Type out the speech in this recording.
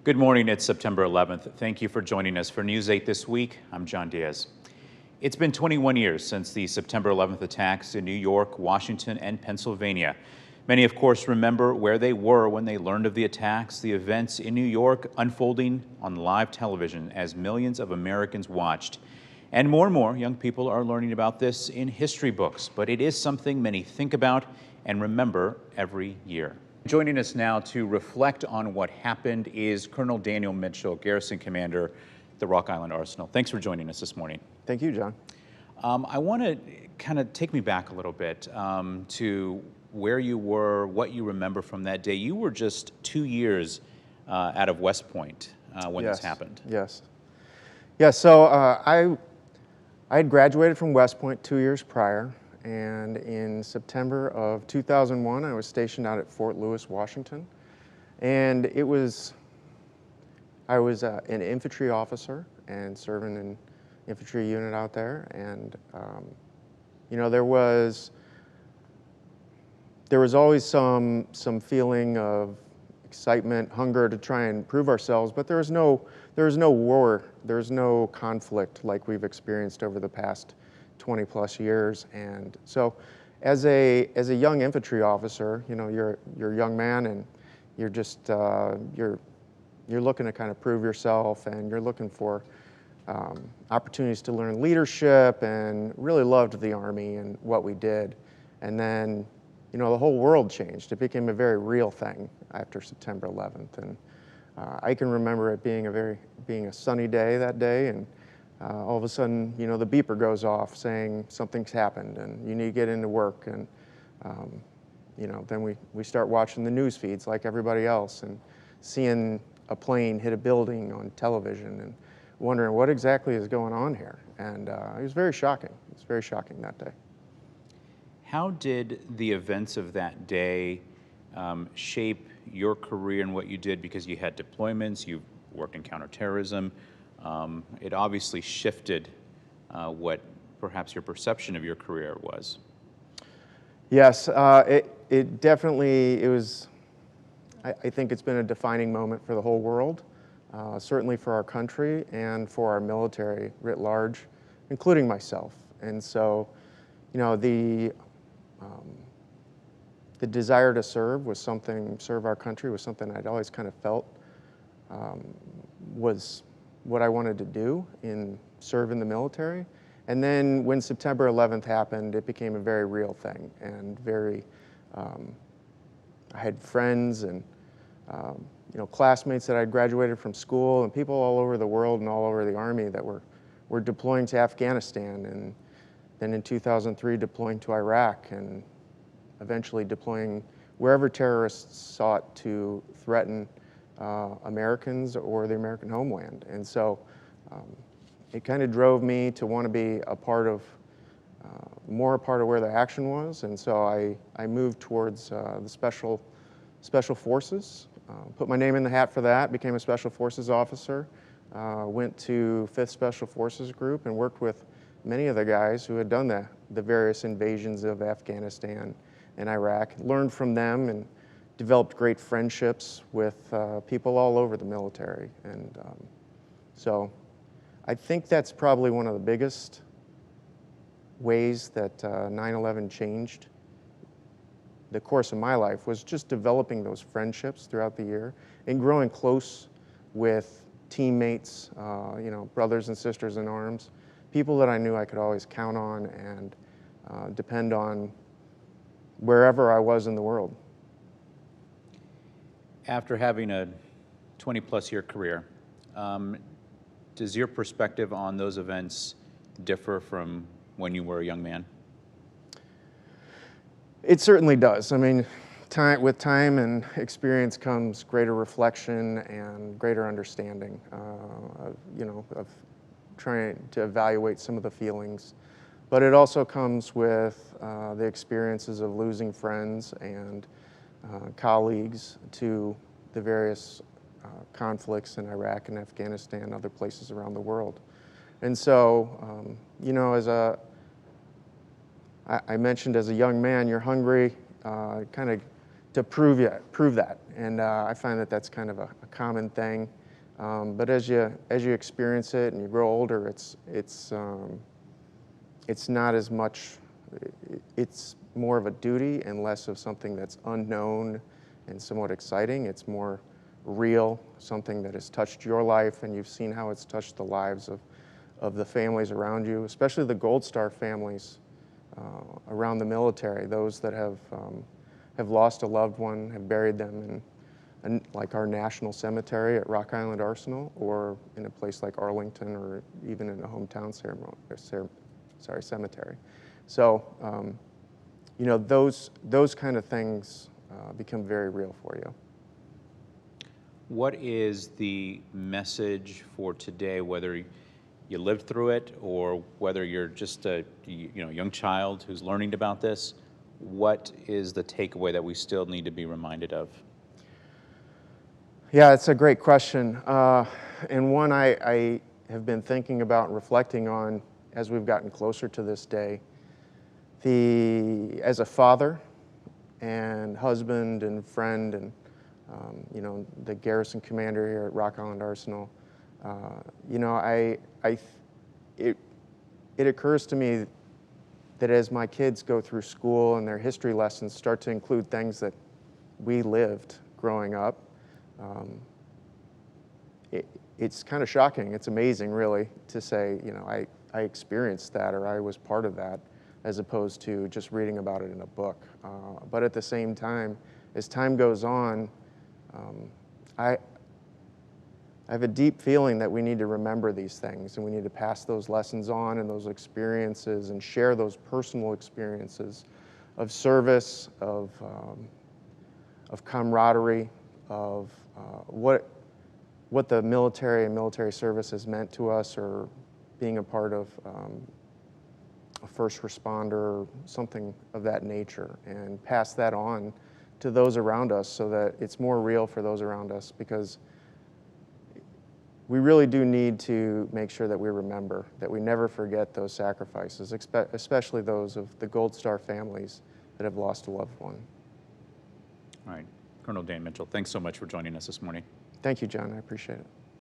Good morning, it's September 11th. Thank you for joining us for News 8 This Week. I'm John Diaz. It's been 21 years since the September 11th attacks in New York, Washington, and Pennsylvania. Many, of course, remember where they were when they learned of the attacks, the events in New York unfolding on live television as millions of Americans watched. And more young people are learning about this in history books, but it is something many think about and remember every year. Joining us now to reflect on what happened is Colonel Daniel Mitchell, Garrison Commander at the Rock Island Arsenal. Thanks for joining us this morning. Thank you, John. I want to kind of take me back a little bit to where you were, what you remember from that day. You were just 2 years out of West Point when this happened. Yes. Yeah, so I had graduated from West Point 2 years prior, and in September of 2001, I was stationed out at Fort Lewis, Washington. And I was an infantry officer and serving an infantry unit out there. And, you know, there was always some feeling of excitement, hunger to try and prove ourselves, but there was no war, there was no conflict like we've experienced over the past 20 plus years. And so as a young infantry officer, you know, you're a young man, and you're just you're looking to kind of prove yourself, and you're looking for opportunities to learn leadership, and really loved the Army and what we did. And then, you know, the whole world changed. It became a very real thing after September 11th. And I can remember it being a sunny day that day, and all of a sudden, you know, the beeper goes off saying something's happened and you need to get into work. And, you know, then we start watching the news feeds like everybody else, and seeing a plane hit a building on television and wondering what exactly is going on here. And it was very shocking. It was very shocking that day. How did the events of that day shape your career and what you did? Because you had deployments, you worked in counterterrorism. It obviously shifted what perhaps your perception of your career was. Yes, it definitely, I think it's been a defining moment for the whole world, certainly for our country and for our military writ large, including myself. And so, you know, the desire to serve our country was something I'd always kind of felt was what I wanted to do, serve in the military. And then when September 11th happened, it became a very real thing, and I had friends and you know, classmates that I'd graduated from school, and people all over the world and all over the Army that were deploying to Afghanistan, and then in 2003 deploying to Iraq, and eventually deploying wherever terrorists sought to threaten Americans or the American homeland. And so it kind of drove me to want to be more a part of where the action was. And so I moved towards the Special Forces, put my name in the hat for that, became a Special Forces officer, went to 5th Special Forces Group and worked with many of the guys who had done the various invasions of Afghanistan and Iraq, learned from them, and developed great friendships with people all over the military. And so I think that's probably one of the biggest ways that 9/11 changed the course of my life, was just developing those friendships throughout the year and growing close with teammates, you know, brothers and sisters in arms, people that I knew I could always count on and depend on wherever I was in the world. After having a 20-plus year career, does your perspective on those events differ from when you were a young man? It certainly does. I mean, with time and experience comes greater reflection and greater understanding, you know, of trying to evaluate some of the feelings. But it also comes with the experiences of losing friends and colleagues to the various conflicts in Iraq and Afghanistan and other places around the world. And so, you know, I mentioned as a young man, you're hungry, kind of to prove that. And I find that that's kind of a common thing. But as you experience it and you grow older, it's not as much. It's more of a duty and less of something that's unknown and somewhat exciting. It's more real, something that has touched your life, and you've seen how it's touched the lives of the families around you, especially the Gold Star families around the military, those that have lost a loved one, have buried them in like our national cemetery at Rock Island Arsenal, or in a place like Arlington, or even in a hometown cemetery. So, you know, those kind of things become very real for you. What is the message for today, whether you lived through it or whether you're just a young child who's learning about this? What is the takeaway that we still need to be reminded of? Yeah, it's a great question, and one I have been thinking about and reflecting on as we've gotten closer to this day. As a father and husband and friend and you know, the garrison commander here at Rock Island Arsenal, you know, it occurs to me that as my kids go through school and their history lessons start to include things that we lived growing up, it's kind of shocking. It's amazing, really, to say, you know, I experienced that, or I was part of that, as opposed to just reading about it in a book. But at the same time, as time goes on, I have a deep feeling that we need to remember these things, and we need to pass those lessons on and those experiences and share those personal experiences of service, of camaraderie, of what the military and military service has meant to us, or being a part of a first responder, or something of that nature, and pass that on to those around us so that it's more real for those around us, because we really do need to make sure that we remember, that we never forget those sacrifices, especially those of the Gold Star families that have lost a loved one. All right. Colonel Dan Mitchell, thanks so much for joining us this morning. Thank you, John. I appreciate it.